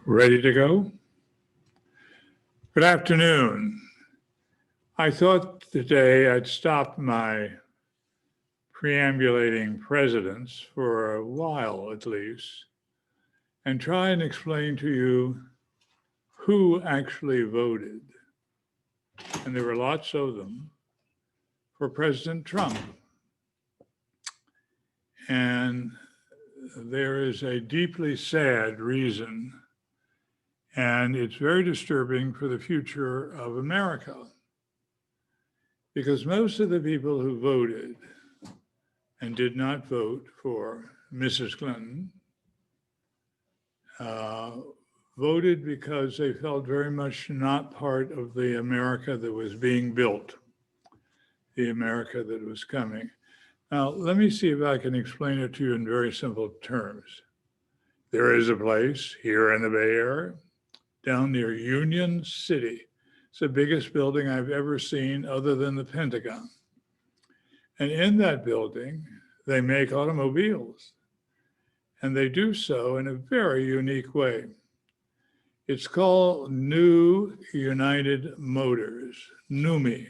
Ready to go? Good afternoon. I thought today I'd stop my preambulating presidents for a while at least and try and explain to you who actually voted. And there were lots of them for President Trump. And there is a deeply sad reason, and it's very disturbing for the future of America, because most of the people who voted and did not vote for Mrs. Clinton voted because they felt very much not part of the America that was being built, the America that was coming. Now, let me see if I can explain it to you in very simple terms. There is a place here in the Bay Area, down near Union City. It's the biggest building I've ever seen other than the Pentagon. And in that building, they make automobiles. And they do so in a very unique way. It's called New United Motors, NUMMI.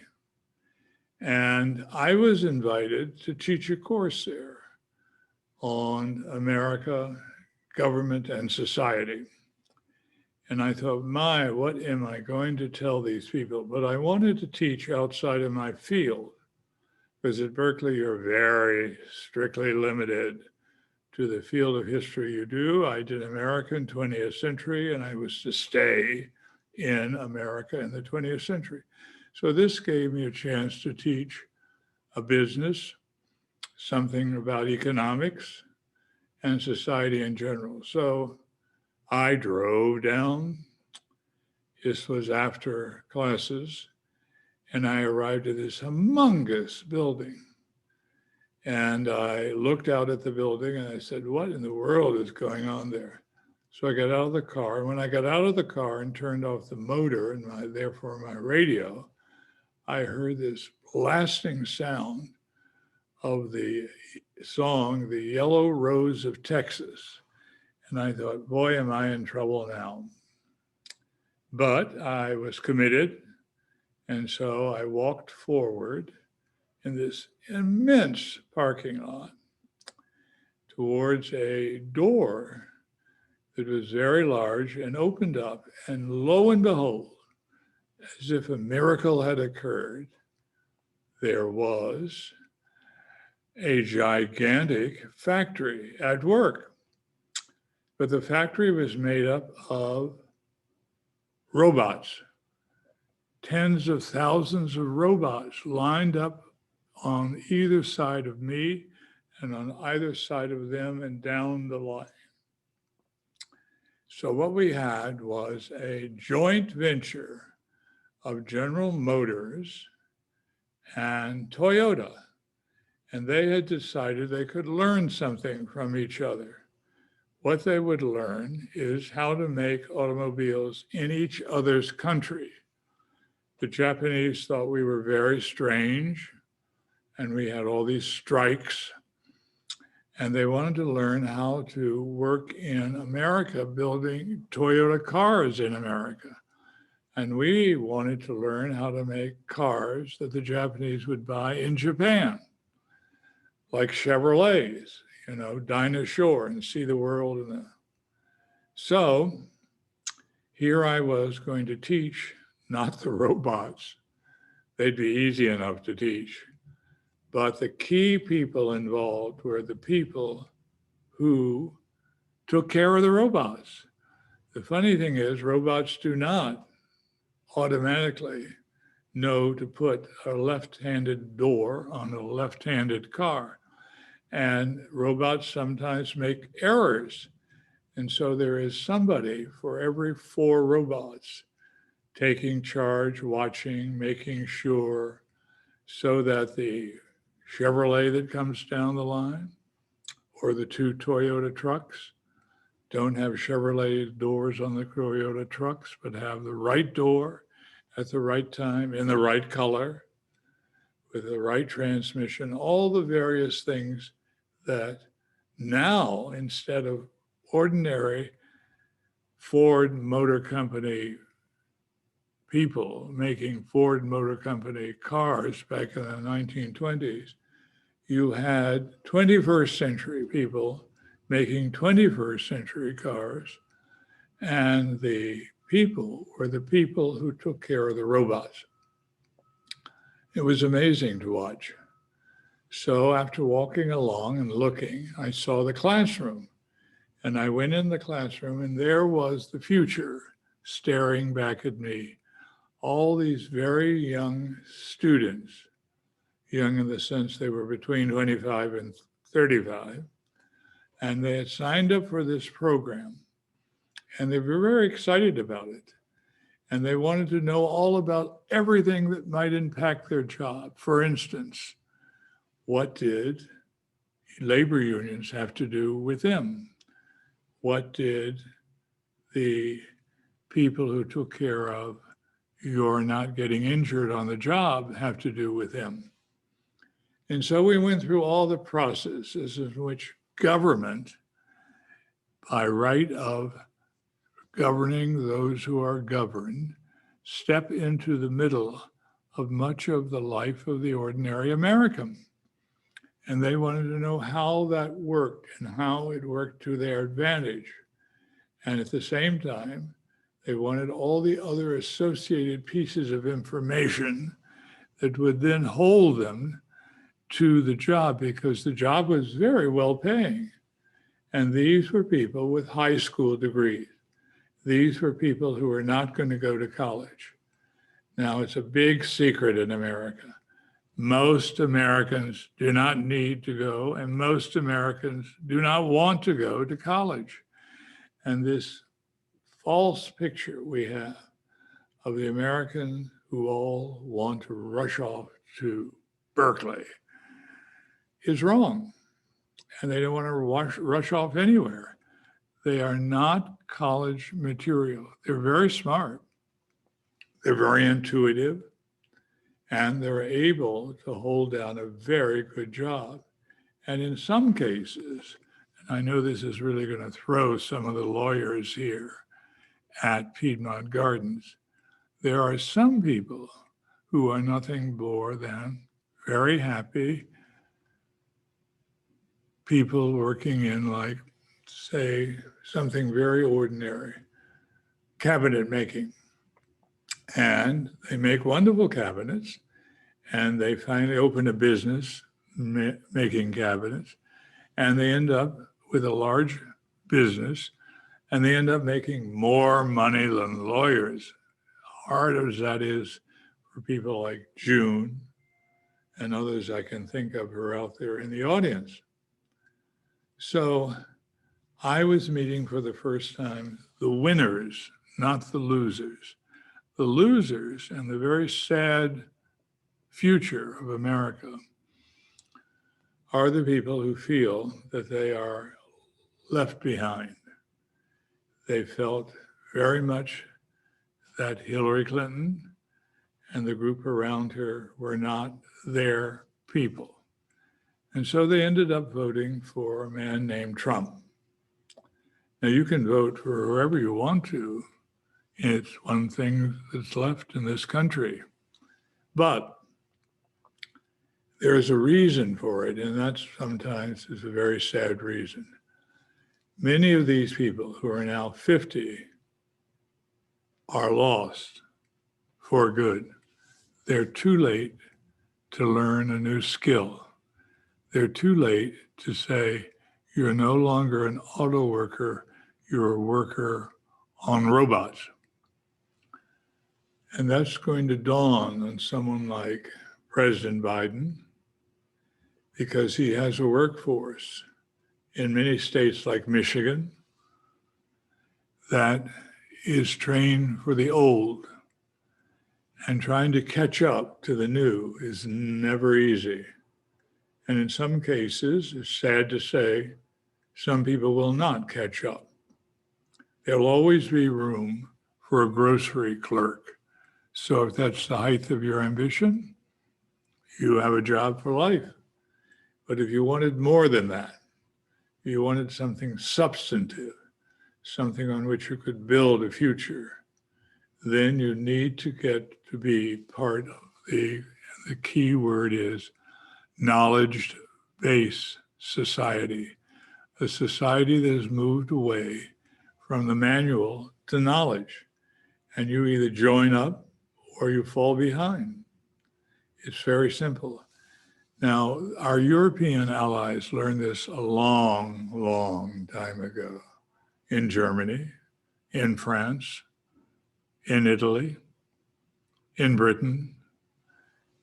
And I was invited to teach a course there on America, government, and society. And I thought, my, what am I going to tell these people? But I wanted to teach outside of my field, because at Berkeley, you're very strictly limited to the field of history you do. I did American 20th century, and I was to stay in America in the 20th century. So this gave me a chance to teach a business, something about economics and society in general. So I drove down. This was after classes, and I arrived at this humongous building. And I looked out at the building and I said, what in the world is going on there? So I got out of the car. When I got out of the car and turned off the motor and therefore my radio, I heard this blasting sound of the song, The Yellow Rose of Texas. And I thought, boy, am I in trouble now. But I was committed. And so I walked forward in this immense parking lot towards a door that was very large and opened up. And lo and behold, as if a miracle had occurred, there was a gigantic factory at work. But the factory was made up of robots, tens of thousands of robots lined up on either side of me and on either side of them and down the line. So what we had was a joint venture of General Motors and Toyota. And they had decided they could learn something from each other. What they would learn is how to make automobiles in each other's country. The Japanese thought we were very strange, and we had all these strikes, and they wanted to learn how to work in America, building Toyota cars in America. And we wanted to learn how to make cars that the Japanese would buy in Japan, like Chevrolets, Dinah Shore, and see the world. So here I was going to teach, not the robots. They'd be easy enough to teach. But the key people involved were the people who took care of the robots. The funny thing is, robots do not automatically know to put a left-handed door on a left-handed car. And robots sometimes make errors. And so there is somebody for every 4 robots taking charge, watching, making sure, so that the Chevrolet that comes down the line or the 2 Toyota trucks don't have Chevrolet doors on the Toyota trucks, but have the right door at the right time, in the right color, with the right transmission, all the various things that now, instead of ordinary Ford Motor Company people making Ford Motor Company cars back in the 1920s. You had 21st century people making 21st century cars, and the people were the people who took care of the robots. It was amazing to watch. So after walking along and looking, I saw the classroom. And I went in the classroom, and there was the future staring back at me. All these very young students, young in the sense they were between 25 and 35, and they had signed up for this program. And they were very excited about it. And they wanted to know all about everything that might impact their job. For instance, what did labor unions have to do with them? What did the people who took care of you're not getting injured on the job have to do with them? And so we went through all the processes in which government, by right of governing those who are governed, step into the middle of much of the life of the ordinary American. And they wanted to know how that worked and how it worked to their advantage. And at the same time, they wanted all the other associated pieces of information that would then hold them to the job, because the job was very well paying. And these were people with high school degrees. These were people who were not going to go to college. Now, it's a big secret in America. Most Americans do not need to go, and most Americans do not want to go to college. And this false picture we have of the Americans who all want to rush off to Berkeley is wrong. And they don't want to rush off anywhere. They are not college material. They're very smart. They're very intuitive. And they're able to hold down a very good job. And in some cases, and I know this is really going to throw some of the lawyers here at Piedmont Gardens, there are some people who are nothing more than very happy people working in, like, say, something very ordinary, cabinet making. And they make wonderful cabinets, and they finally open a business making cabinets, and they end up with a large business, and they end up making more money than lawyers. Hard as that is for people like June and others I can think of who are out there in the audience. So I was meeting for the first time the winners, not the losers. The losers and the very sad future of America are the people who feel that they are left behind. They felt very much that Hillary Clinton and the group around her were not their people. And so they ended up voting for a man named Trump. Now, you can vote for whoever you want to. It's one thing that's left in this country. But there is a reason for it, and that sometimes is a very sad reason. Many of these people who are now 50 are lost for good. They're too late to learn a new skill. They're too late to say, you're no longer an auto worker, you're a worker on robots. And that's going to dawn on someone like President Biden, because he has a workforce in many states like Michigan that is trained for the old, and trying to catch up to the new is never easy. And in some cases, it's sad to say, some people will not catch up. There'll always be room for a grocery clerk. So if that's the height of your ambition, you have a job for life. But if you wanted more than that, you wanted something substantive, something on which you could build a future, then you need to get to be part of the key word is knowledge-based society, a society that has moved away from the manual to knowledge. And you either join up or you fall behind. It's very simple. Now, our European allies learned this a long, long time ago in Germany, in France, in Italy, in Britain.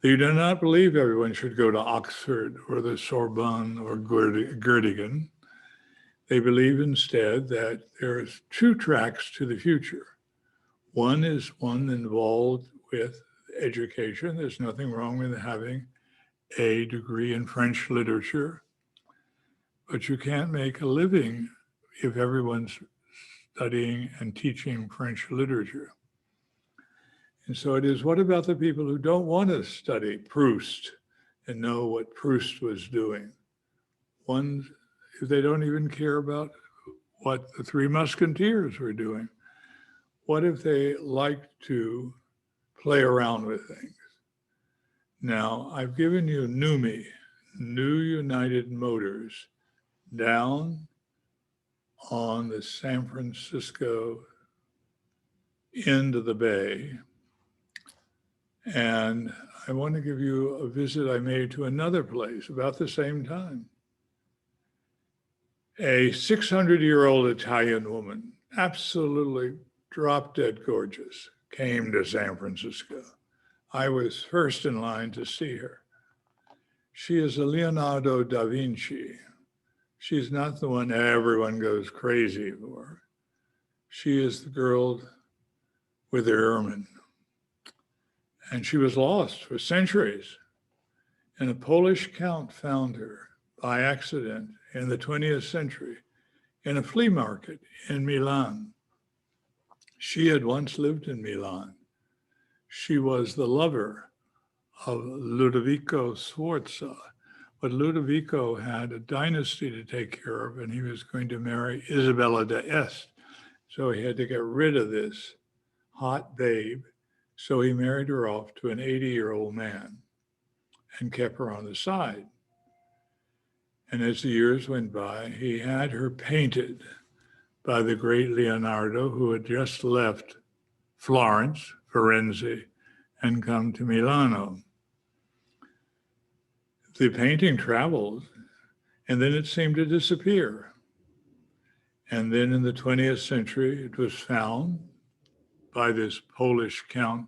They do not believe everyone should go to Oxford or the Sorbonne or Göttingen. They believe instead that there's two tracks to the future. One is one involved with education. There's nothing wrong with having a degree in French literature, but you can't make a living if everyone's studying and teaching French literature. And so it is, what about the people who don't want to study Proust and know what Proust was doing? One, if they don't even care about what the Three Musketeers were doing, what if they like to play around with things? Now, I've given you NUMI, New United Motors, down on the San Francisco end of the bay. And I want to give you a visit I made to another place about the same time. A 600-year-old Italian woman, absolutely drop-dead gorgeous, came to San Francisco. I was first in line to see her. She is a Leonardo da Vinci. She's not the one everyone goes crazy for. She is the girl with the ermine. And she was lost for centuries. And a Polish count found her by accident in the 20th century in a flea market in Milan. She had once lived in Milan. She was the lover of Ludovico Sforza, but Ludovico had a dynasty to take care of, and he was going to marry Isabella d'Este. So he had to get rid of this hot babe. So he married her off to an 80-year-old man and kept her on the side. And as the years went by, he had her painted by the great Leonardo, who had just left Florence, Firenze, and come to Milano. The painting traveled, and then it seemed to disappear. And then in the 20th century, it was found by this Polish count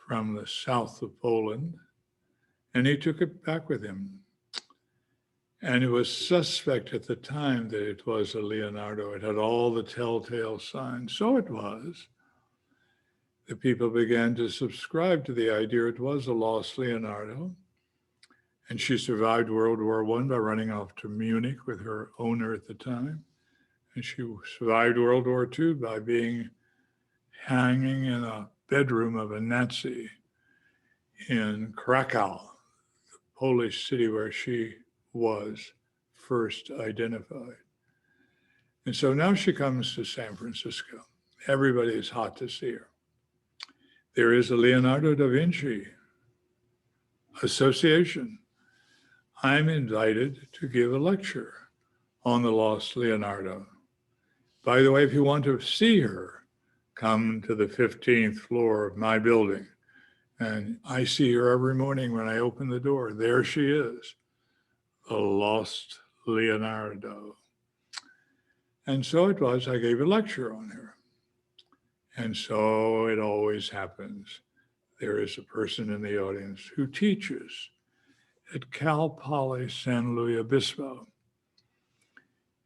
from the south of Poland, and he took it back with him. And it was suspect at the time that it was a Leonardo. It had all the telltale signs. So it was. The people began to subscribe to the idea it was a lost Leonardo. And she survived World War I by running off to Munich with her owner at the time. And she survived World War II by being hanging in a bedroom of a Nazi in Krakow, the Polish city where she was first identified. And so now she comes to San Francisco. Everybody is hot to see her. There is a Leonardo da Vinci Association. I'm invited to give a lecture on the lost Leonardo. By the way, if you want to see her, come to the 15th floor of my building. And I see her every morning when I open the door. There she is, the lost Leonardo. And so it was, I gave a lecture on her. And so it always happens. There is a person in the audience who teaches at Cal Poly San Luis Obispo.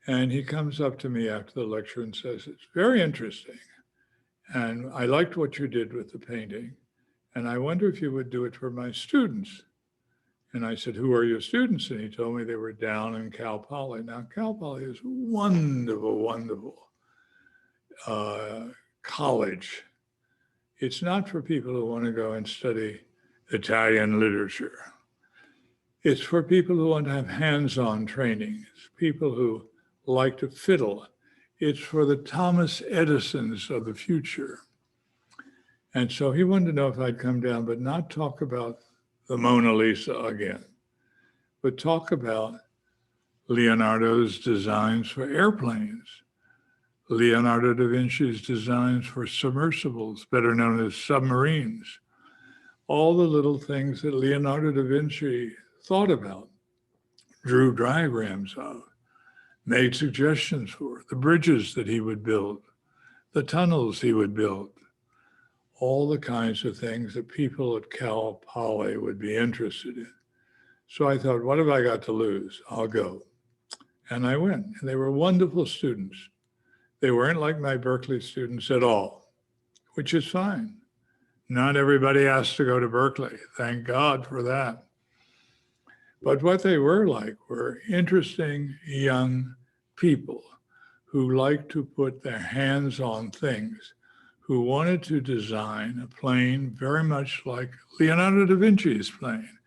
And he comes up to me after the lecture and says, it's very interesting. And I liked what you did with the painting. And I wonder if you would do it for my students. And I said, who are your students? And he told me they were down in Cal Poly. Now, Cal Poly is wonderful, wonderful college. It's not for people who want to go and study Italian literature. It's for people who want to have hands-on training. It's people who like to fiddle It's for the Thomas Edisons of the future. And so he wanted to know if I'd come down, but not talk about the Mona Lisa again, but talk about Leonardo's designs for airplanes, Leonardo da Vinci's designs for submersibles, better known as submarines, all the little things that Leonardo da Vinci thought about, drew diagrams of, made suggestions for, the bridges that he would build, the tunnels he would build, all the kinds of things that people at Cal Poly would be interested in. So I thought, what have I got to lose? I'll go. And I went. And they were wonderful students. They weren't like my Berkeley students at all, which is fine. Not everybody has to go to Berkeley. Thank God for that. But what they were like were interesting young people who liked to put their hands on things, who wanted to design a plane very much like Leonardo da Vinci's plane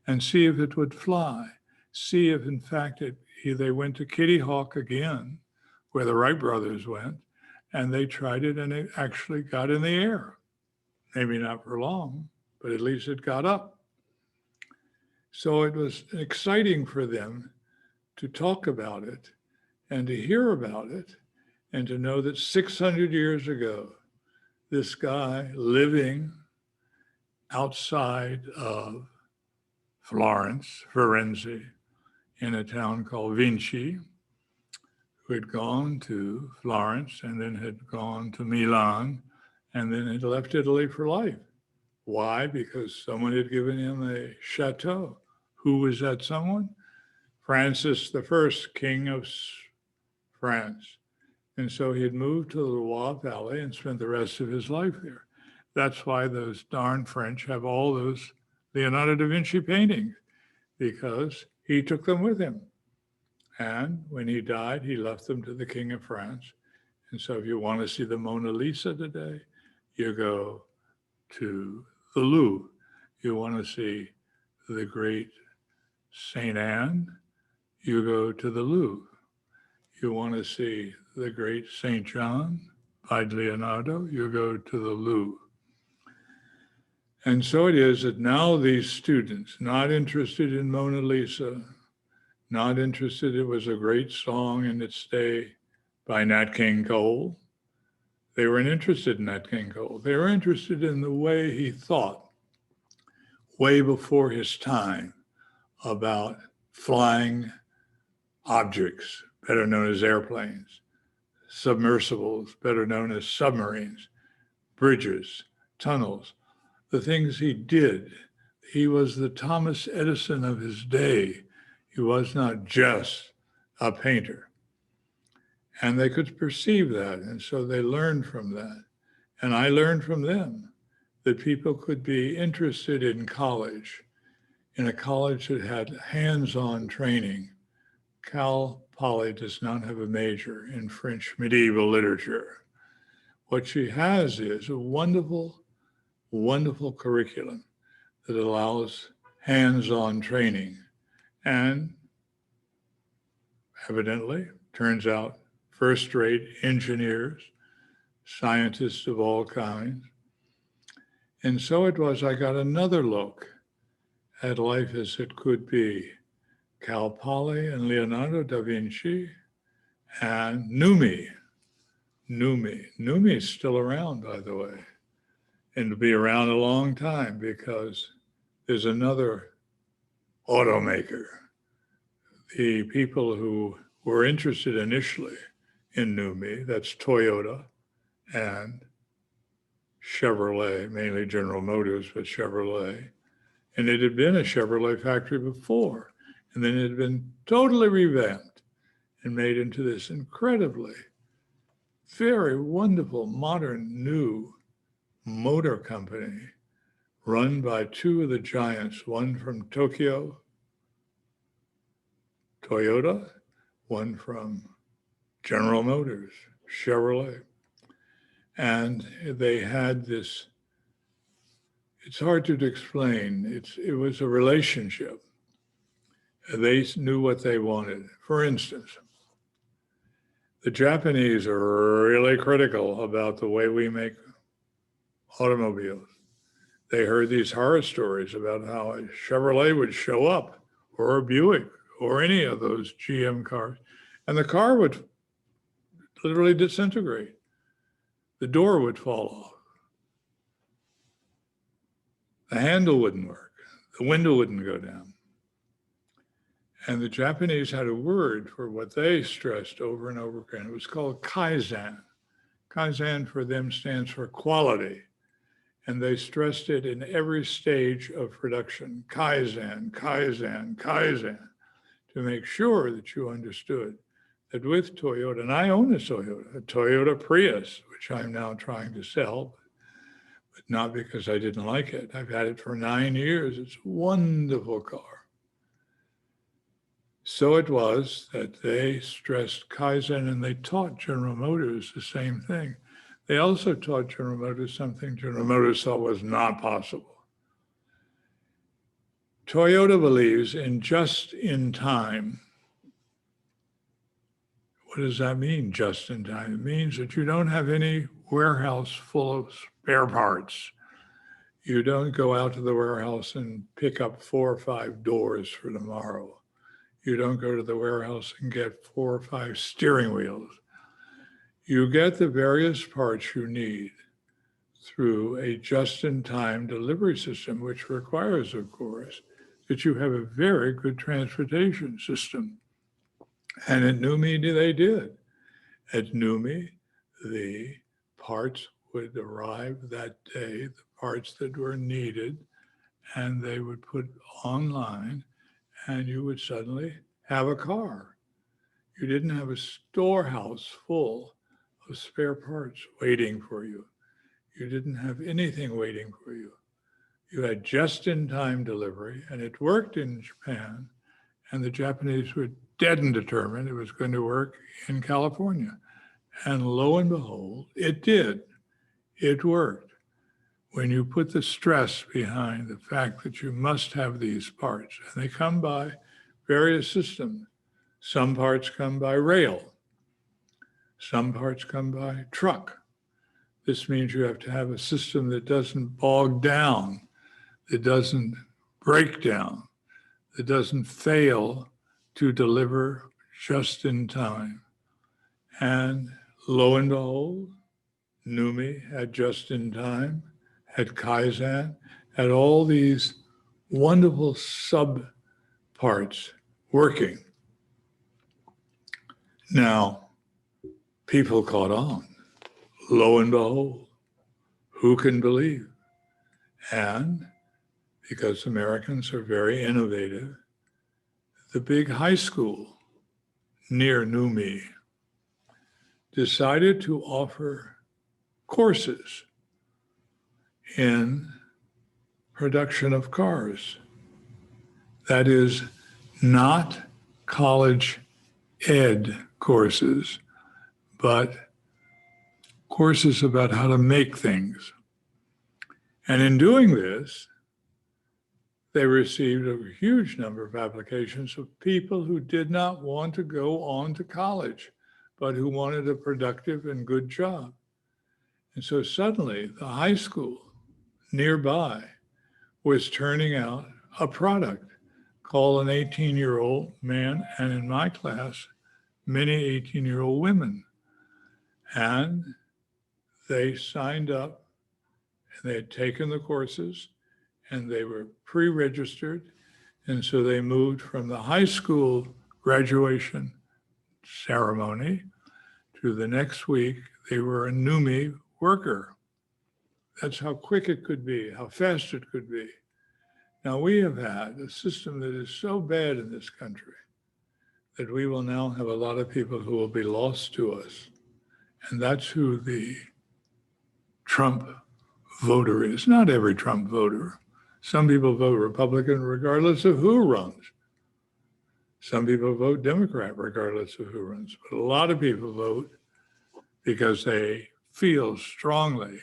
and see if it would fly, see if in fact they went to Kitty Hawk again, where the Wright brothers went, and they tried it and it actually got in the air. Maybe not for long, but at least it got up. So it was exciting for them to talk about it and to hear about it and to know that 600 years ago, this guy living outside of Florence, Firenze, in a town called Vinci, who had gone to Florence and then had gone to Milan and then had left Italy for life. Why? Because someone had given him a chateau. Who was that someone? Francis I, King of France. And so he had moved to the Loire Valley and spent the rest of his life there. That's why those darn French have all those Leonardo da Vinci paintings, because he took them with him. And when he died, he left them to the King of France. And so if you want to see the Mona Lisa today, you go to the Louvre. You want to see the great St. Anne, you go to the Louvre. You want to see the great St. John by Leonardo, you go to the Louvre. And so it is that now these students, not interested in Mona Lisa, not interested, it was a great song in its day by Nat King Cole. They weren't interested in Nat King Cole. They were interested in the way he thought, way before his time, about flying objects, better known as airplanes, submersibles, better known as submarines, bridges, tunnels, the things he did. He was the Thomas Edison of his day. He was not just a painter. And they could perceive that. And so they learned from that. And I learned from them that people could be interested in college, in a college that had hands-on training. Cal Poly does not have a major in French medieval literature. What she has is a wonderful, wonderful curriculum that allows hands-on training. And evidently, turns out, first-rate engineers, scientists of all kinds. And so it was, I got another look at life as it could be. Cal Poly and Leonardo da Vinci and Numi. Numi is still around, by the way, and will be around a long time because there's another automaker. The people who were interested initially in Numi, that's Toyota and Chevrolet, mainly General Motors, but Chevrolet. And it had been a Chevrolet factory before, and then it had been totally revamped and made into this incredibly, very wonderful, modern, new motor company run by two of the giants, one from Tokyo, Toyota, one from General Motors, Chevrolet. And they had this, it's hard to explain. It was a relationship. They knew what they wanted. For instance, The Japanese are really critical about the way we make automobiles. They heard these horror stories about how a Chevrolet would show up, or a Buick, or any of those GM cars, and the car would literally disintegrate. The door would fall off. The handle wouldn't work. The window wouldn't go down. And the Japanese had a word for what they stressed over and over again. It was called Kaizen. Kaizen for them stands for quality. And they stressed it in every stage of production. Kaizen, Kaizen, Kaizen, to make sure that you understood that with Toyota, and I own a Toyota Prius, which I'm now trying to sell, but not because I didn't like it. I've had it for 9 years. It's a wonderful car. So it was that they stressed Kaizen, and they taught General Motors the same thing. They also taught General Motors something General Motors thought was not possible. Toyota believes in just in time. What does that mean, just in time? It means that you don't have any warehouse full of spare parts. You don't go out to the warehouse and pick up 4 or 5 doors for tomorrow. You don't go to the warehouse and get 4 or 5 steering wheels. You get the various parts you need through a just-in-time delivery system, which requires, of course, that you have a very good transportation system. And at NUMMI, they did. At NUMMI, the parts would arrive that day, the parts that were needed, and they would put online, and you would suddenly have a car. You didn't have a storehouse full of spare parts waiting for you. You didn't have anything waiting for you. You had just-in-time delivery, and it worked in Japan, and the Japanese were dead and determined it was going to work in California. And lo and behold, it did. It worked. When you put the stress behind the fact that you must have these parts, and they come by various systems. Some parts come by rail. Some parts come by truck. This means you have to have a system that doesn't bog down, that doesn't break down, that doesn't fail to deliver just in time. And lo and behold, NUMMI had just in time, had Kaizen, had all these wonderful sub parts working. Now, people caught on. Lo and behold, who can believe? And because Americans are very innovative, the big high school near NUMMI decided to offer courses in production of cars. That is, not college ed courses, but courses about how to make things. And in doing this, they received a huge number of applications of people who did not want to go on to college, but who wanted a productive and good job. And so suddenly the high school nearby was turning out a product called an 18-year-old man, and in my class, many 18-year-old women. And they signed up, and they had taken the courses, and they were pre-registered. And so they moved from the high school graduation ceremony to the next week, they were a NUMMI worker. That's how quick it could be, how fast it could be. Now, we have had a system that is so bad in this country that we will now have a lot of people who will be lost to us. And that's who the Trump voter is. Not every Trump voter. Some people vote Republican regardless of who runs. Some people vote Democrat regardless of who runs. But a lot of people vote because they feel strongly.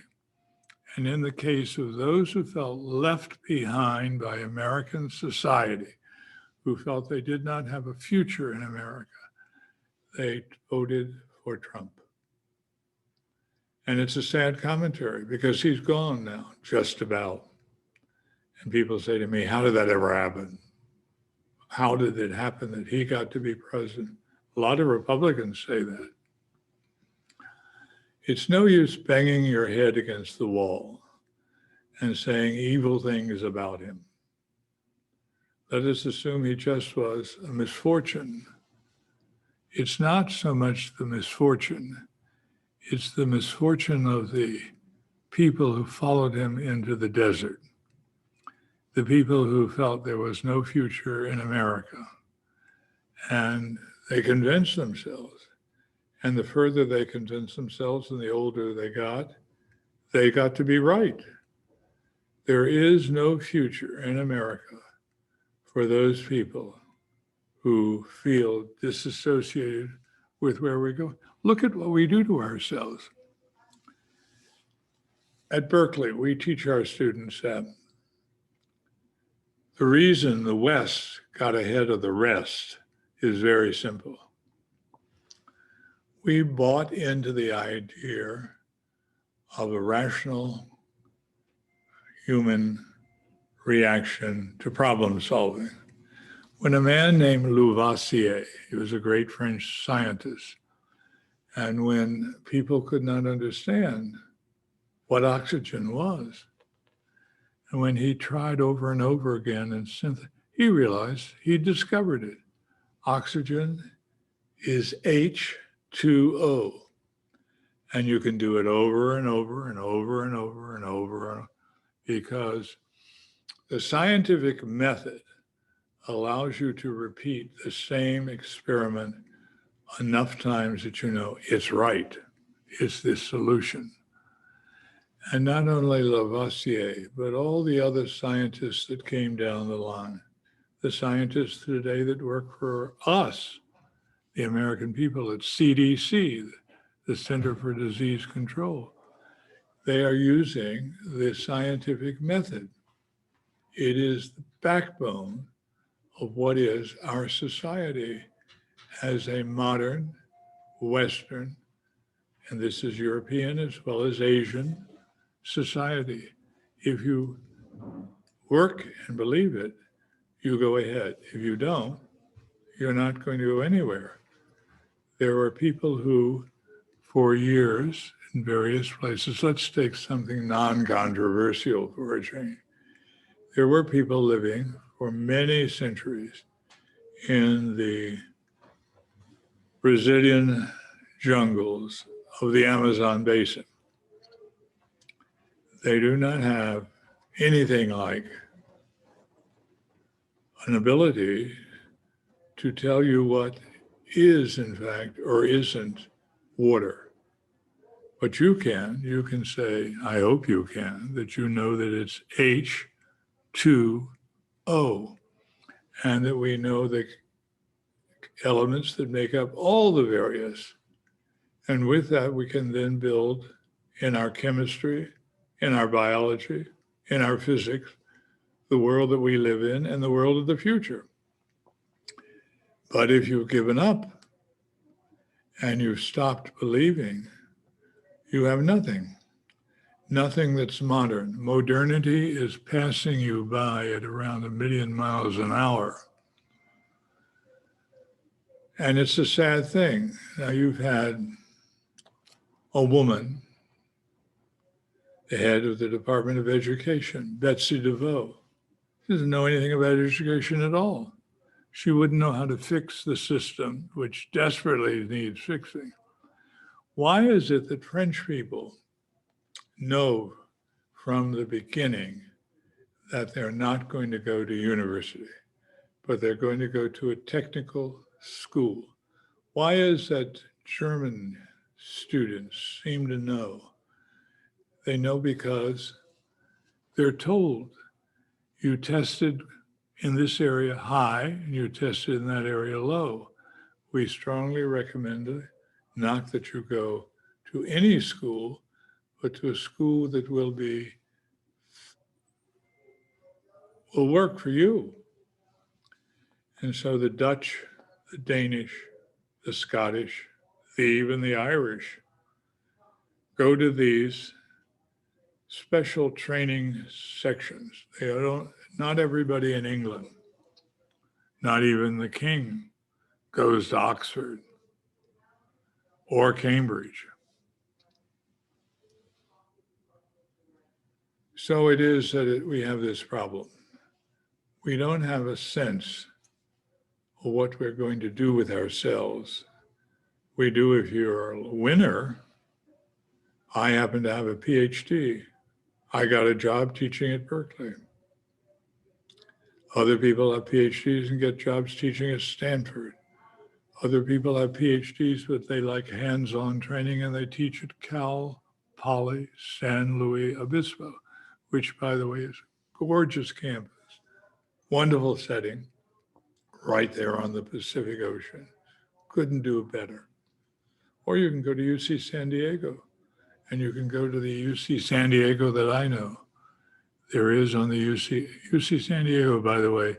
And in the case of those who felt left behind by American society, who felt they did not have a future in America, they voted for Trump. And it's a sad commentary because he's gone now, just about. And people say to me, how did that ever happen? How did it happen that he got to be president? A lot of Republicans say that. It's no use banging your head against the wall and saying evil things about him. Let us assume he just was a misfortune. It's not so much the misfortune, it's the misfortune of the people who followed him into the desert, the people who felt there was no future in America. And they convinced themselves. And the further they convinced themselves and the older they got to be right. There is no future in America for those people who feel disassociated with where we go. Look at what we do to ourselves. At Berkeley, we teach our students that the reason the West got ahead of the rest is very simple. We bought into the idea of a rational human reaction to problem solving. When a man named Lavoisier, he was a great French scientist, and when people could not understand what oxygen was, and when he tried over and over again and he realized he discovered it. Oxygen is H2O. And you can do it over and over and over and over and over, because the scientific method allows you to repeat the same experiment enough times that you know it's right, it's this solution. And not only Lavoisier, but all the other scientists that came down the line, the scientists today that work for us, the American people at CDC, the Center for Disease Control, they are using the scientific method. It is the backbone of what is our society as a modern, Western, and this is European as well as Asian society. If you work and believe it, you go ahead. If you don't, you're not going to go anywhere. There are people who, for years in various places, let's take something non-controversial for a change. There were people living for many centuries in the Brazilian jungles of the Amazon basin. They do not have anything like an ability to tell you what is, in fact, or isn't water. But you can say, I hope you can, that you know that it's H2O, and that we know the elements that make up all the various. And with that, we can then build in our chemistry, in our biology, in our physics, the world that we live in and the world of the future. But if you've given up and you've stopped believing, you have nothing, nothing that's modern. Modernity is passing you by at around 1 million miles an hour. And it's a sad thing. Now you've had a woman, the head of the Department of Education, Betsy DeVoe. She doesn't know anything about education at all. She wouldn't know how to fix the system, which desperately needs fixing. Why is it that French people know from the beginning that they're not going to go to university, but they're going to go to a technical school? Why is that German students seem to know? They know because they're told you tested in this area high and you tested in that area low. We strongly recommend not that you go to any school, but to a school that will work for you. And so the Dutch, the Danish, the Scottish, even the Irish, go to these special training sections. They don't, not everybody in England, not even the king, goes to Oxford or Cambridge. So it is that we have this problem. We don't have a sense of what we're going to do with ourselves. We do if you're a winner. I happen to have a PhD. I got a job teaching at Berkeley. Other people have PhDs and get jobs teaching at Stanford. Other people have PhDs, but they like hands-on training and they teach at Cal Poly San Luis Obispo, which, by the way, is a gorgeous campus, wonderful setting, right there on the Pacific Ocean. Couldn't do it better. Or you can go to UC San Diego, and you can go to the UC San Diego that I know. There is on the UC San Diego, by the way,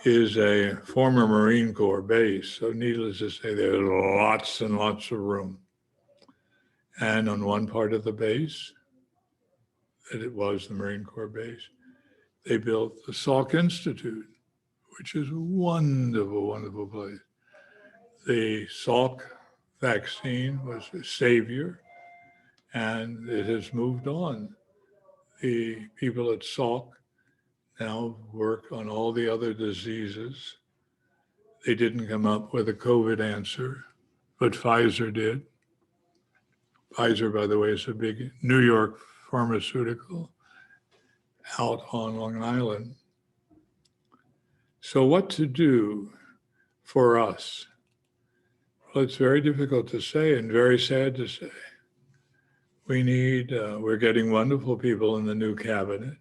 is a former Marine Corps base. So needless to say, there's lots and lots of room. And on one part of the base, that it was the Marine Corps base, they built the Salk Institute, which is a wonderful, wonderful place. The Salk vaccine was a savior, and it has moved on. The people at Salk now work on all the other diseases. They didn't come up with a COVID answer, but Pfizer did. Pfizer, by the way, is a big New York pharmaceutical out on Long Island. So what to do for us? Well, it's very difficult to say and very sad to say. We're getting wonderful people in the new cabinet.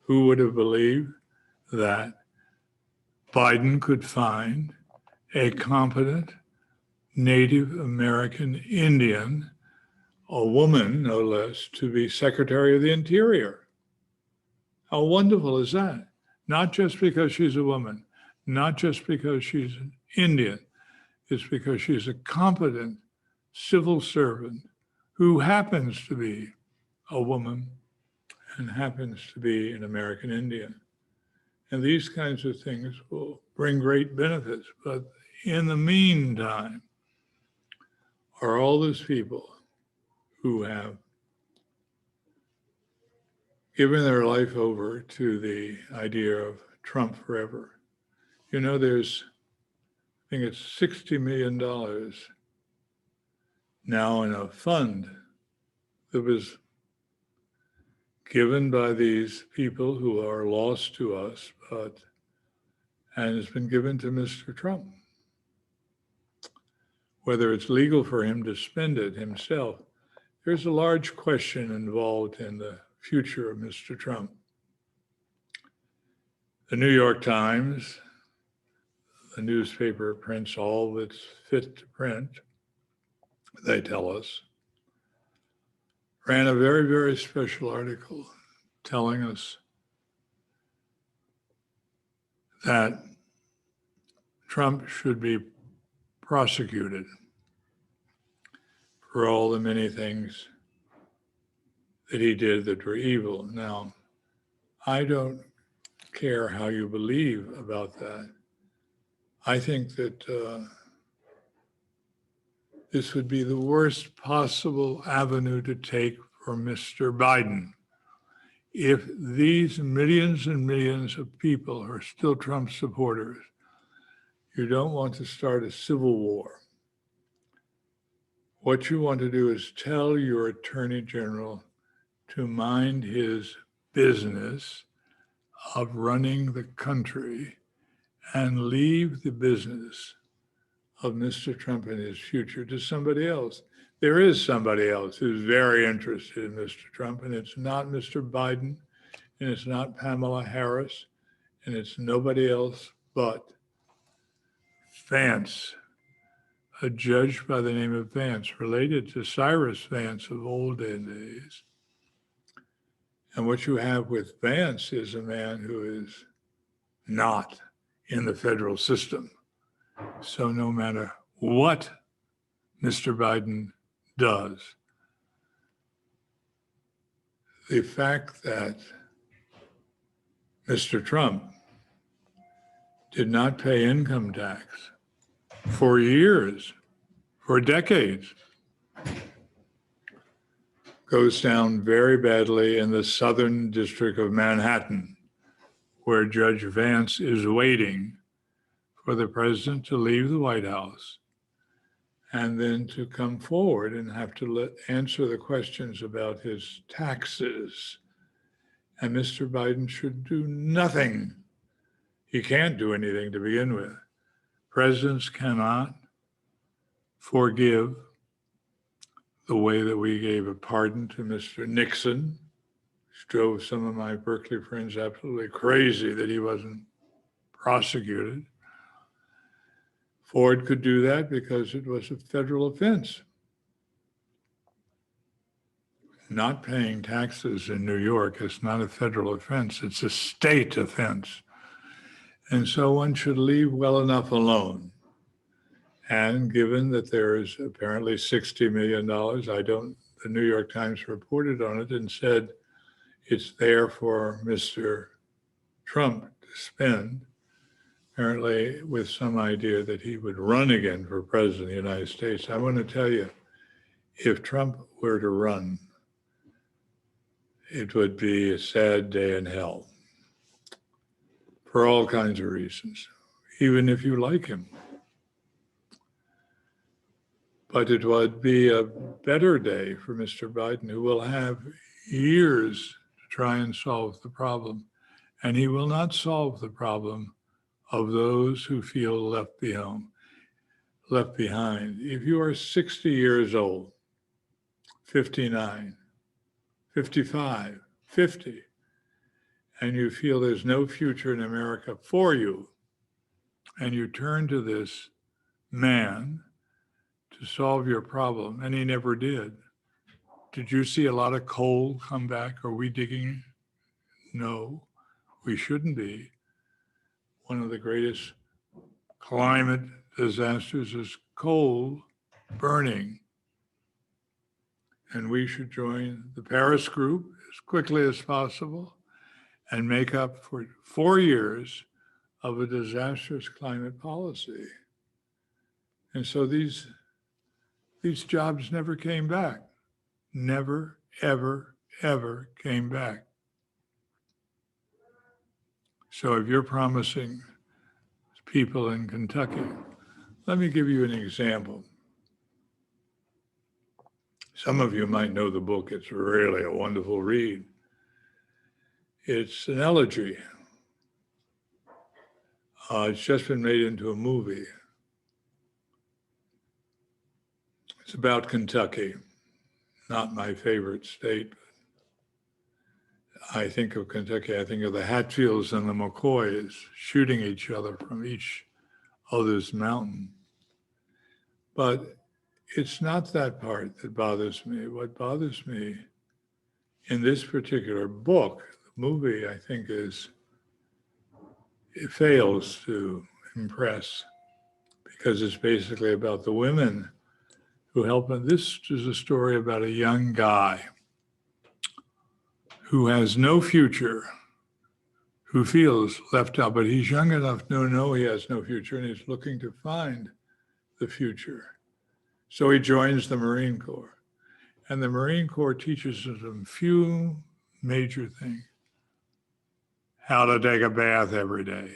Who would have believed that Biden could find a competent Native American Indian, a woman no less, to be Secretary of the Interior? How wonderful is that? Not just because she's a woman, not just because she's an Indian, it's because she's a competent civil servant who happens to be a woman and happens to be an American Indian. And these kinds of things will bring great benefits. But in the meantime, are all those people who have given their life over to the idea of Trump forever. You know, there's, I think it's $60 million now in a fund that was given by these people who are lost to us, and it's been given to Mr. Trump. Whether it's legal for him to spend it himself, there's a large question involved in the future of Mr. Trump. The New York Times, the newspaper prints all that's fit to print, they tell us, ran a very, very special article telling us that Trump should be prosecuted for all the many things that he did that were evil. Now, I don't care how you believe about that. I think that this would be the worst possible avenue to take for Mr. Biden. If these millions and millions of people are still Trump supporters, you don't want to start a civil war. What you want to do is tell your attorney general to mind his business of running the country and leave the business of Mr. Trump and his future to somebody else. There is somebody else who's very interested in Mr. Trump, and it's not Mr. Biden, and it's not Pamela Harris, and it's nobody else but Vance, a judge by the name of Vance, related to Cyrus Vance of olden days. And what you have with Vance is a man who is not in the federal system. So no matter what Mr. Biden does. The fact that Mr. Trump did not pay income tax for years, for decades, goes down very badly in the Southern District of Manhattan, where Judge Vance is waiting for the president to leave the White House and then to come forward and have to answer the questions about his taxes. And Mr. Biden should do nothing. He can't do anything to begin with. Presidents cannot forgive the way that we gave a pardon to Mr. Nixon, which drove some of my Berkeley friends absolutely crazy that he wasn't prosecuted. Ford could do that because it was a federal offense. Not paying taxes in New York is not a federal offense, it's a state offense. And so one should leave well enough alone. And given that there is apparently $60 million, the New York Times reported on it and said it's there for Mr. Trump to spend, apparently with some idea that he would run again for president of the United States. I want to tell you, if Trump were to run, it would be a sad day in hell for all kinds of reasons, even if you like him. But it would be a better day for Mr. Biden, who will have years to try and solve the problem. And he will not solve the problem of those who feel left behind. If you are 60 years old, 59, 55, 50, and you feel there's no future in America for you, and you turn to this man to solve your problem, and he never did. Did you see a lot of coal come back? Are we digging? No, we shouldn't be. One of the greatest climate disasters is coal burning. And we should join the Paris group as quickly as possible and make up for 4 years of a disastrous climate policy. And so these jobs never came back. Never, ever, ever came back. So if you're promising people in Kentucky, let me give you an example. Some of you might know the book. It's really a wonderful read. It's an elegy. It's just been made into a movie. It's about Kentucky, not my favorite state. I think of Kentucky, I think of the Hatfields and the McCoys shooting each other from each other's mountain. But it's not that part that bothers me. What bothers me in this particular book, the movie, I think it fails to impress because it's basically about the women who help. And this is a story about a young guy who has no future, who feels left out, but he's young enough to know he has no future, and he's looking to find the future. So he joins the Marine Corps. And the Marine Corps teaches him a few major things. How to take a bath every day,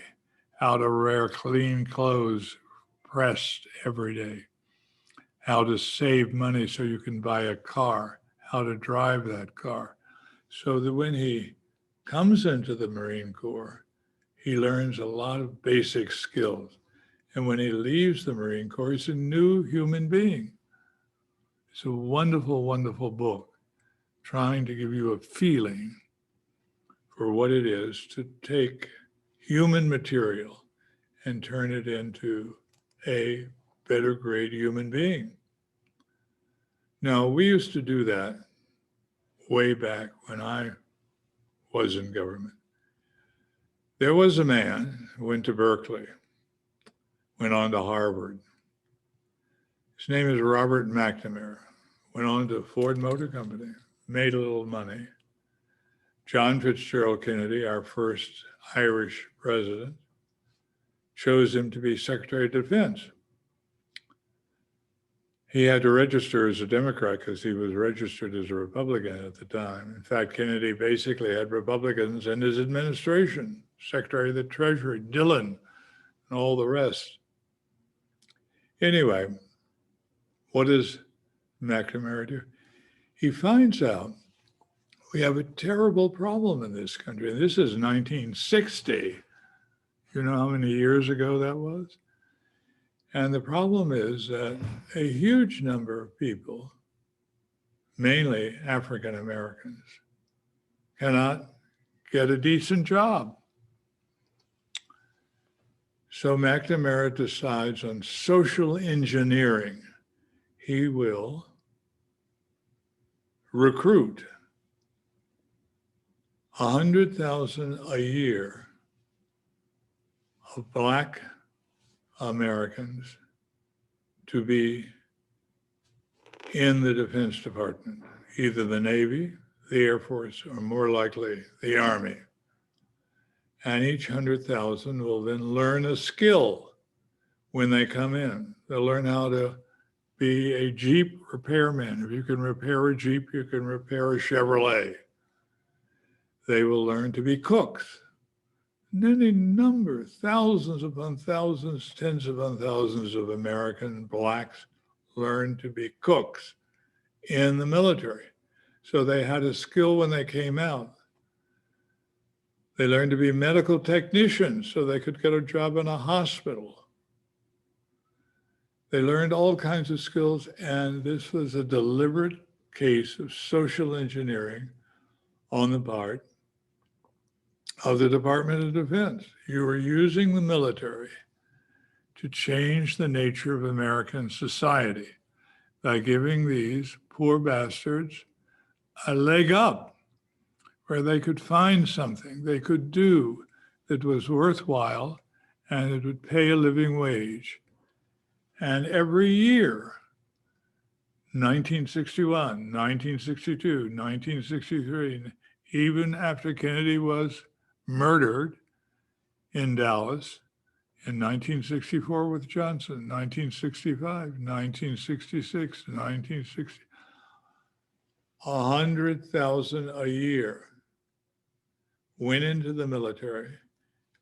how to wear clean clothes pressed every day, how to save money so you can buy a car, how to drive that car. So that when he comes into the Marine Corps, he learns a lot of basic skills. And when he leaves the Marine Corps, he's a new human being. It's a wonderful, wonderful book, trying to give you a feeling for what it is to take human material and turn it into a better grade human being. Now, we used to do that way back when I was in government. There was a man who went to Berkeley, went on to Harvard, His name is Robert McNamara. Went on to Ford Motor Company, made a little money. John Fitzgerald Kennedy, our first Irish president, chose him to be Secretary of Defense. He had to register as a Democrat because he was registered as a Republican at the time. In fact, Kennedy basically had Republicans in his administration, Secretary of the Treasury, Dillon, and all the rest. Anyway, what does McNamara do? He finds out we have a terrible problem in this country. And this is 1960. You know how many years ago that was? And the problem is that a huge number of people, mainly African Americans, cannot get a decent job. So McNamara decides on social engineering. He will recruit 100,000 a year of Black Americans to be in the Defense Department, either the Navy, the Air Force, or more likely the Army. And each 100,000 will then learn a skill when they come in. They'll learn how to be a Jeep repairman. If you can repair a Jeep, you can repair a Chevrolet. They will learn to be cooks. And any number, thousands upon thousands, tens upon thousands of American Blacks learned to be cooks in the military. So they had a skill when they came out. They learned to be medical technicians so they could get a job in a hospital. They learned all kinds of skills, and this was a deliberate case of social engineering on the part of the Department of Defense. You were using the military to change the nature of American society by giving these poor bastards a leg up where they could find something they could do that was worthwhile and it would pay a living wage. And every year, 1961, 1962, 1963, even after Kennedy was murdered in Dallas in 1964 with Johnson, 1965, 1966, 1960, 100,000 a year went into the military.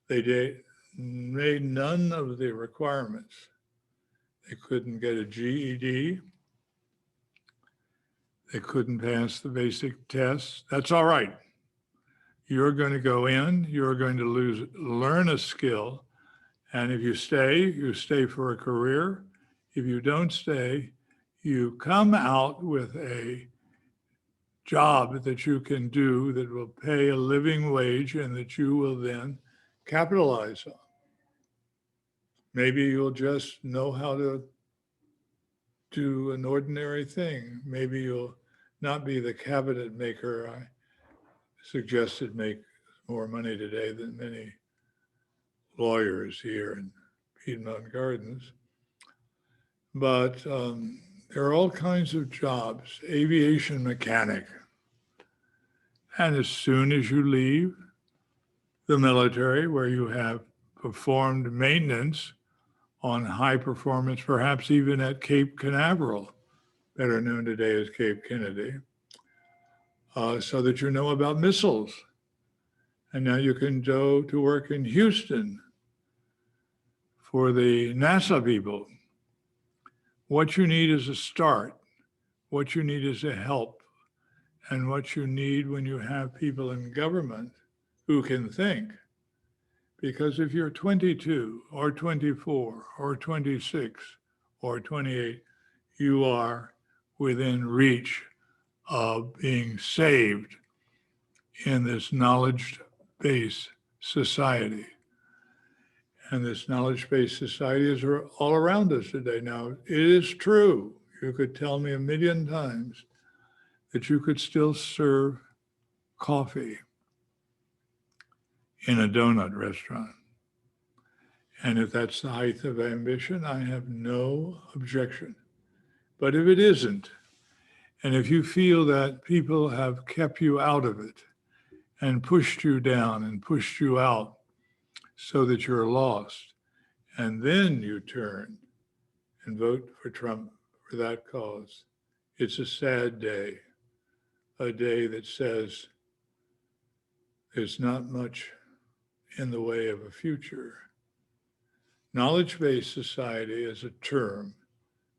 They made none of the requirements. They couldn't get a GED. They couldn't pass the basic tests. That's all right. You're going to go in, you're going to learn a skill. And if you stay for a career. If you don't stay, you come out with a job that you can do that will pay a living wage and that you will then capitalize on. Maybe you'll just know how to do an ordinary thing. Maybe you'll not be the cabinet maker I suggested make more money today than many lawyers here in Piedmont Gardens. But there are all kinds of jobs, aviation mechanic. And as soon as you leave the military, where you have performed maintenance on high performance, perhaps even at Cape Canaveral, better known today as Cape Kennedy, so that you know about missiles. And now you can go to work in Houston for the NASA people. What you need is a start. What you need is a help. And what you need when you have people in government who can think. Because if you're 22 or 24 or 26 or 28, you are within reach of being saved in this knowledge-based society. And this knowledge-based society is all around us today. Now, it is true, you could tell me 1,000,000 times that you could still serve coffee in a donut restaurant. And if that's the height of ambition, I have no objection. But if it isn't, and if you feel that people have kept you out of it and pushed you down and pushed you out so that you're lost, and then you turn and vote for Trump for that cause, it's a sad day, a day that says there's not much in the way of a future. Knowledge-based society is a term.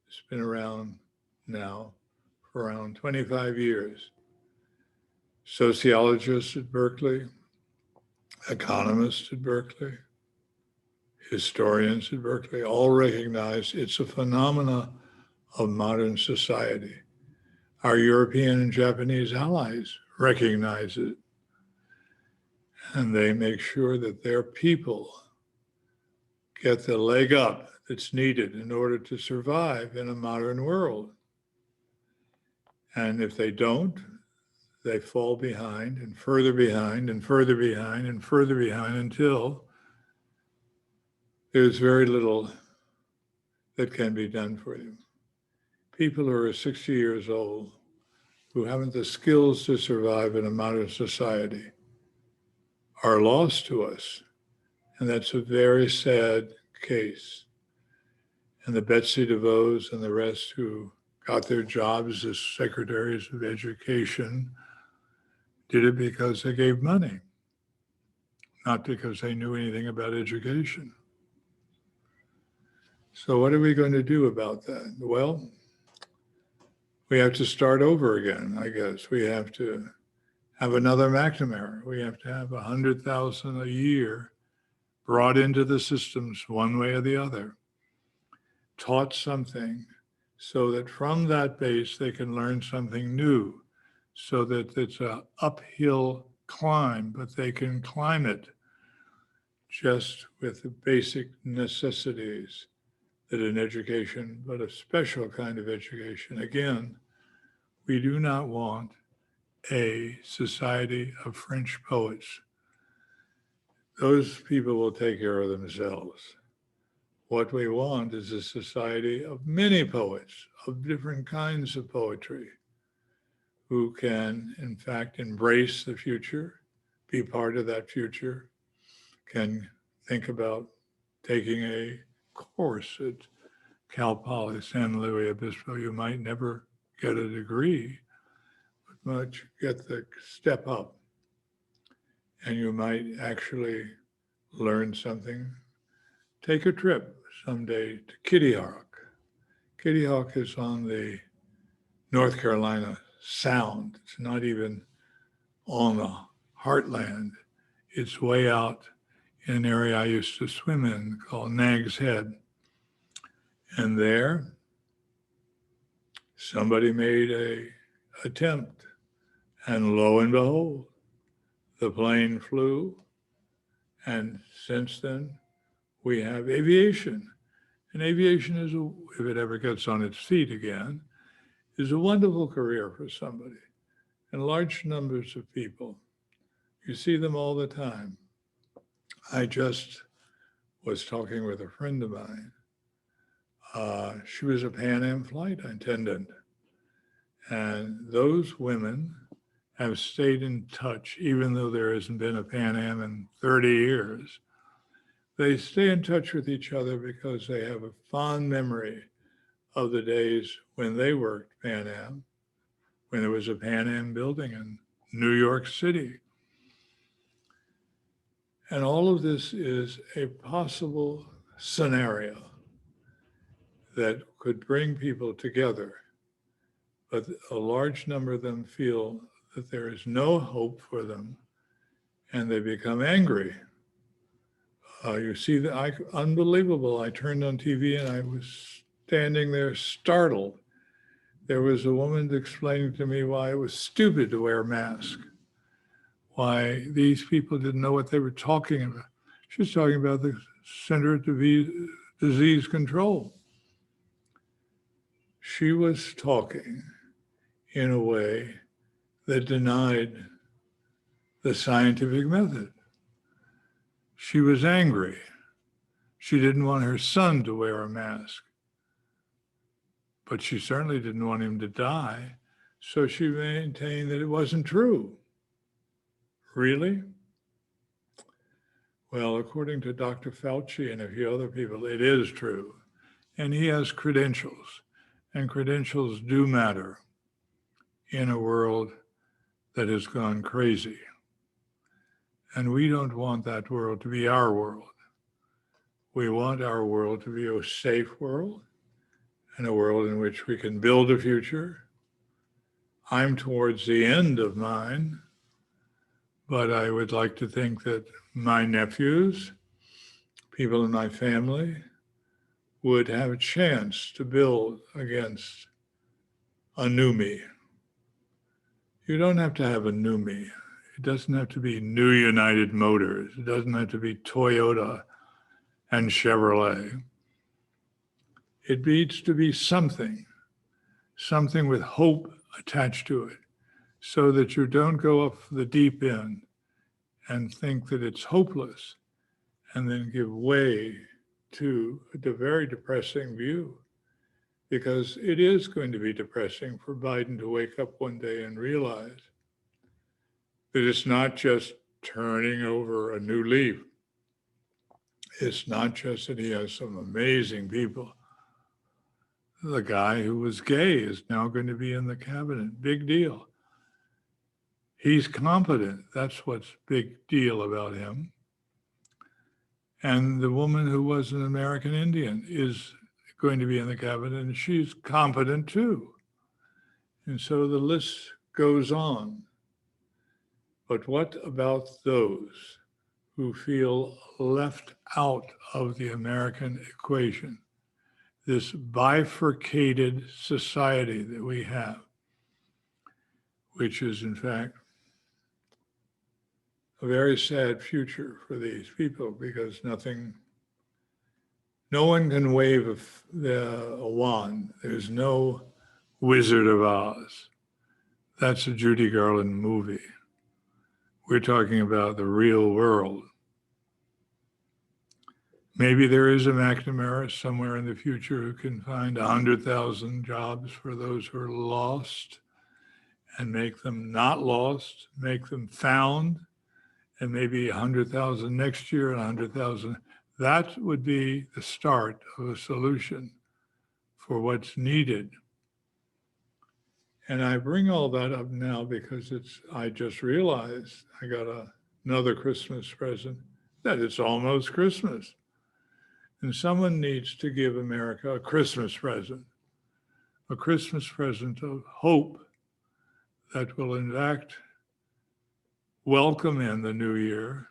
It's been around now for around 25 years. Sociologists at Berkeley, economists at Berkeley, historians at Berkeley all recognize it's a phenomena of modern society. Our European and Japanese allies recognize it, and they make sure that their people get the leg up that's needed in order to survive in a modern world. And if they don't, they fall behind and further behind and further behind and further behind until there's very little that can be done for them. People who are 60 years old, who haven't the skills to survive in a modern society, are lost to us. And that's a very sad case. And the Betsy DeVos and the rest who got their jobs as secretaries of education did it because they gave money, not because they knew anything about education. So what are we going to do about that? Well, we have to start over again, I guess. We have to have another McNamara. We have to have 100,000 a year brought into the systems one way or the other, taught something so that from that base they can learn something new, so that it's an uphill climb, but they can climb it just with the basic necessities that an education, but a special kind of education. Again, we do not want a society of French poets. Those people will take care of themselves. What we want is a society of many poets, of different kinds of poetry, who can, in fact, embrace the future, be part of that future, can think about taking a course at Cal Poly San Luis Obispo. You might never get a degree, but much get the step up. And you might actually learn something. Take a trip someday to Kitty Hawk. Kitty Hawk is on the North Carolina Sound. It's not even on the heartland. It's way out in an area I used to swim in called Nag's Head. And there, somebody made an attempt, and lo and behold, the plane flew. And since then, we have aviation. And aviation is, if it ever gets on its feet again, is a wonderful career for somebody. And large numbers of people, you see them all the time. I just was talking with a friend of mine. She was a Pan Am flight attendant. And those women have stayed in touch, even though there hasn't been a Pan Am in 30 years. They stay in touch with each other because they have a fond memory of the days when they worked Pan Am, when there was a Pan Am building in New York City. And all of this is a possible scenario that could bring people together, but a large number of them feel that there is no hope for them, and they become angry. You see, unbelievable. I turned on TV and I was standing there startled. There was a woman explaining to me why it was stupid to wear a mask, why these people didn't know what they were talking about. She was talking about the Center for Disease Control. She was talking in a way that denied the scientific method. She was angry. She didn't want her son to wear a mask. but she certainly didn't want him to die. So she maintained that it wasn't true. Really? Well, according to Dr. Fauci and a few other people, it is true. And he has credentials, and credentials do matter in a world that has gone crazy. And we don't want that world to be our world. We want our world to be a safe world and a world in which we can build a future. I'm towards the end of mine, but I would like to think that my nephews, people in my family, would have a chance to build against a new me. You don't have to have a new me. It doesn't have to be New United Motors. It doesn't have to be Toyota and Chevrolet. It needs to be something with hope attached to it, so that you don't go off the deep end and think that it's hopeless and then give way to the very depressing view, because it is going to be depressing for Biden to wake up one day and realize that it's not just turning over a new leaf. It's not just that he has some amazing people. The guy who was gay is now going to be in the cabinet. Big deal. He's competent. That's what's big deal about him. And the woman who was an American Indian is going to be in the cabinet, and she's competent too. And so the list goes on. But what about those who feel left out of the American equation? This bifurcated society that we have, which is in fact a very sad future for these people, because no one can wave a wand. There's no Wizard of Oz. That's a Judy Garland movie. We're talking about the real world. Maybe there is a McNamara somewhere in the future who can find 100,000 jobs for those who are lost and make them not lost, make them found, and maybe 100,000 next year and 100,000. That would be the start of a solution for what's needed. And I bring all that up now because I just realized I got another Christmas present, that it's almost Christmas. And someone needs to give America a Christmas present of hope that will in fact welcome in the new year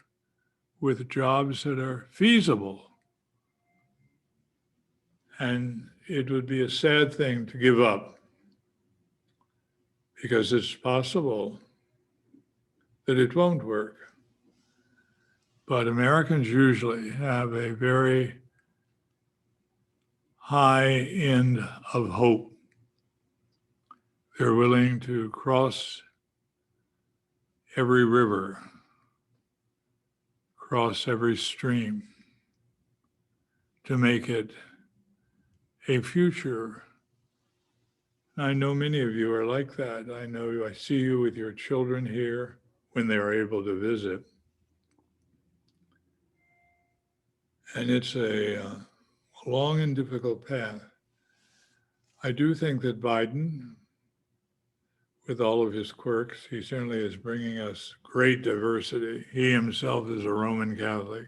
with jobs that are feasible. And it would be a sad thing to give up, because it's possible that it won't work. But Americans usually have a very high end of hope. They're willing to cross every river, cross every stream to make it a future. I know many of you are like that. I see you with your children here when they are able to visit. And it's a long and difficult path. I do think that Biden, with all of his quirks, he certainly is bringing us great diversity. He himself is a Roman Catholic.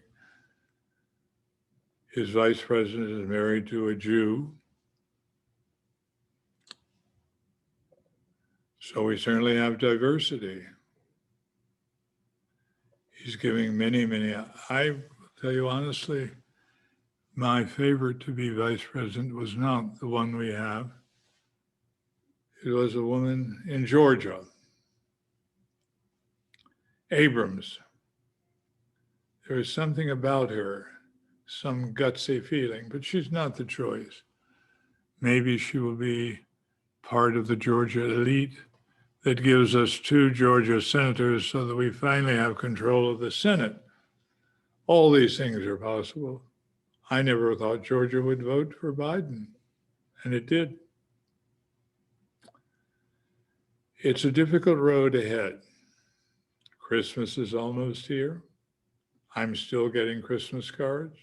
His vice president is married to a Jew. So we certainly have diversity. He's giving many. I tell you honestly, my favorite to be vice president was not the one we have. It was a woman in Georgia, Abrams. There is something about her, some gutsy feeling, but she's not the choice. Maybe she will be part of the Georgia elite that gives us 2 Georgia senators so that we finally have control of the Senate. All these things are possible. I never thought Georgia would vote for Biden, and it did. It's a difficult road ahead. Christmas is almost here. I'm still getting Christmas cards.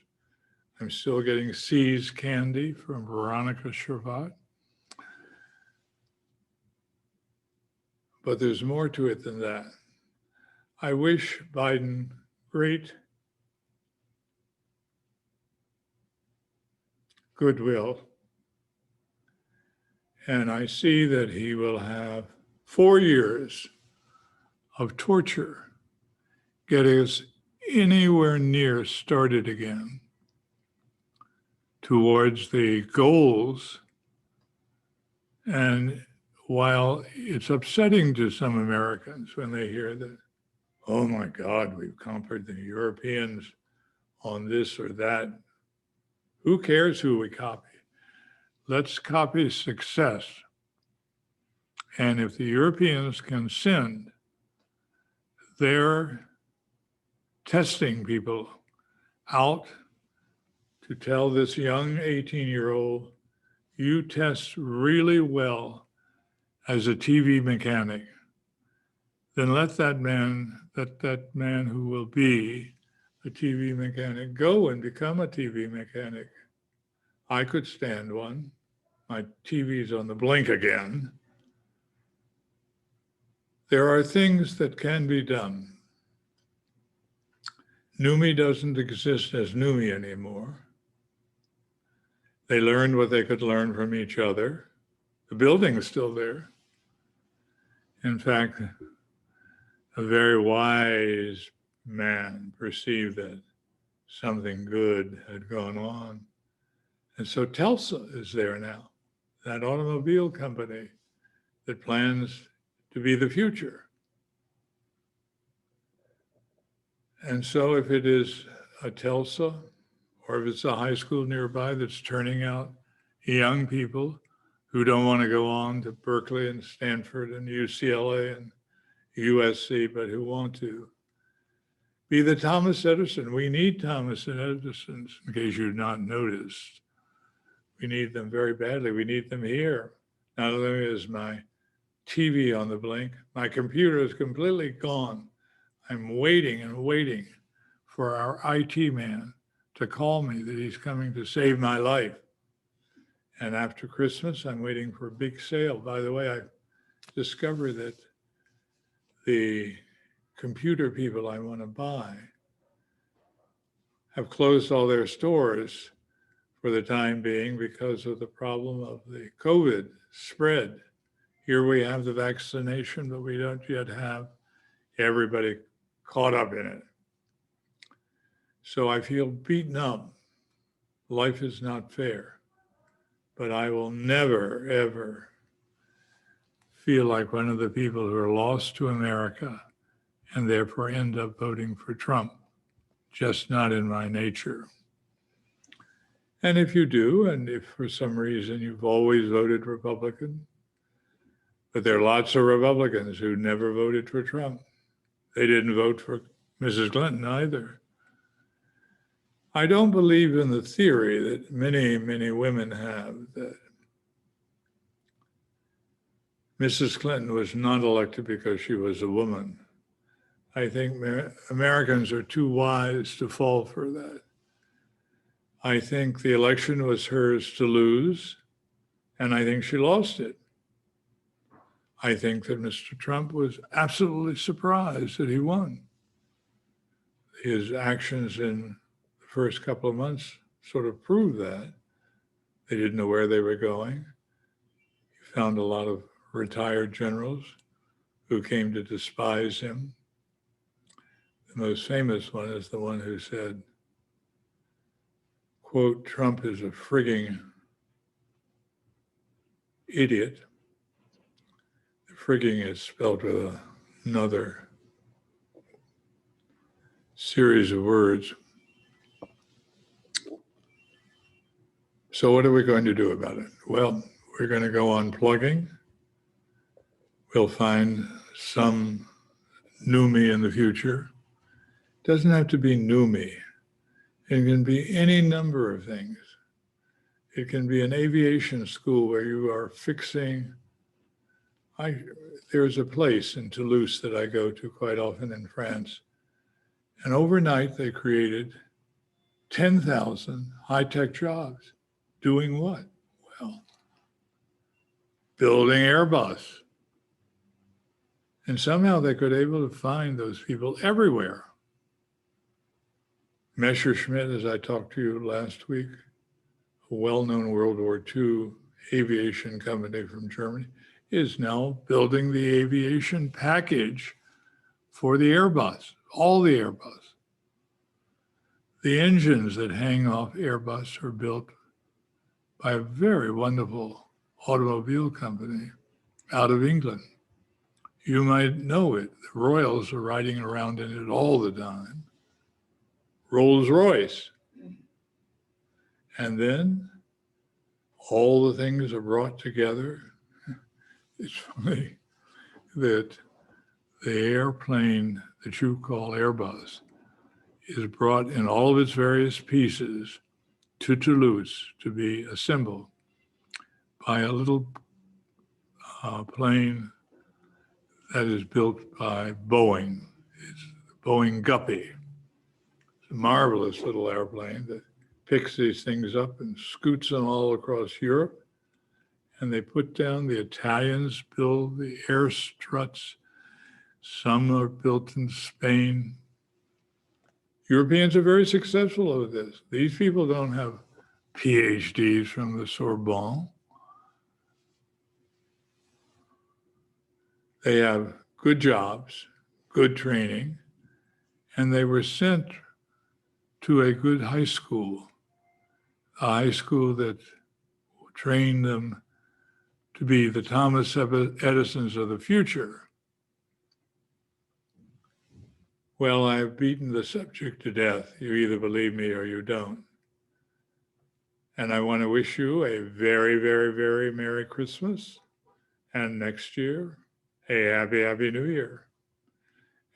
I'm still getting C's candy from Veronica Shervat. But there's more to it than that. I wish Biden great goodwill. And I see that he will have 4 years of torture getting us anywhere near started again towards the goals. And while it's upsetting to some Americans when they hear that, oh my God, we've conquered the Europeans on this or that, who cares who we copy? Let's copy success. And if the Europeans can send their testing people out to tell this young 18-year-old, you test really well as a TV mechanic, then let that man who will be a TV mechanic go and become a TV mechanic. I could stand one. My TV's on the blink again. There are things that can be done. NUMMI doesn't exist as NUMMI anymore. They learned what they could learn from each other. The building is still there. In fact, a very wise man perceived that something good had gone on. And so Telsa is there now, that automobile company that plans to be the future. And so if it is a Telsa, or if it's a high school nearby that's turning out young people who don't want to go on to Berkeley and Stanford and UCLA and USC, but who want to be the Thomas Edison. We need Thomas and Edisons, in case you've not noticed. We need them very badly. We need them here. Not only is my TV on the blink, my computer is completely gone. I'm waiting and waiting for our IT man to call me that he's coming to save my life. And after Christmas, I'm waiting for a big sale. By the way, I discovered that the computer people I want to buy have closed all their stores for the time being because of the problem of the COVID spread. Here we have the vaccination, but we don't yet have everybody caught up in it. So I feel beaten up. Life is not fair, but I will never, ever feel like one of the people who are lost to America and therefore end up voting for Trump. Just not in my nature. And if you do, and if for some reason you've always voted Republican, but there are lots of Republicans who never voted for Trump. They didn't vote for Mrs. Clinton either. I don't believe in the theory that many, many women have that Mrs. Clinton was not elected because she was a woman. I think Americans are too wise to fall for that. I think the election was hers to lose, and I think she lost it. I think that Mr. Trump was absolutely surprised that he won. His actions in the first couple of months sort of proved that. They didn't know where they were going. He found a lot of retired generals who came to despise him. The most famous one is the one who said, quote, Trump is a frigging idiot. The frigging is spelled with another series of words. So what are we going to do about it? Well, we're going to go on plugging. We'll find some NUMMI in the future. It doesn't have to be NUMMI. It can be any number of things. It can be an aviation school where you are fixing there's a place in Toulouse that I go to quite often in France. And overnight, they created 10,000 high-tech jobs. Doing what? Well, building Airbus. And somehow they could able to find those people everywhere. Messerschmitt, as I talked to you last week, a well-known World War II aviation company from Germany, is now building the aviation package for the Airbus, all the Airbus. The engines that hang off Airbus are built by a very wonderful automobile company out of England. You might know it. The royals are riding around in it all the time. Rolls-Royce. And then all the things are brought together. It's funny that the airplane that you call Airbus is brought in all of its various pieces to Toulouse to be assembled by a little plane that is built by Boeing. It's Boeing Guppy. It's a marvelous little airplane that picks these things up and scoots them all across Europe. And they put down, the Italians build the air struts. Some are built in Spain. Europeans are very successful at this. These people don't have PhDs from the Sorbonne. They have good jobs, good training, and they were sent to a good high school, a high school that trained them to be the Thomas Edisons of the future. Well, I've beaten the subject to death. You either believe me or you don't. And I want to wish you a very, very, very Merry Christmas. And next year, a happy, happy New Year.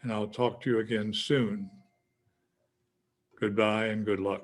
And I'll talk to you again soon. Goodbye and good luck.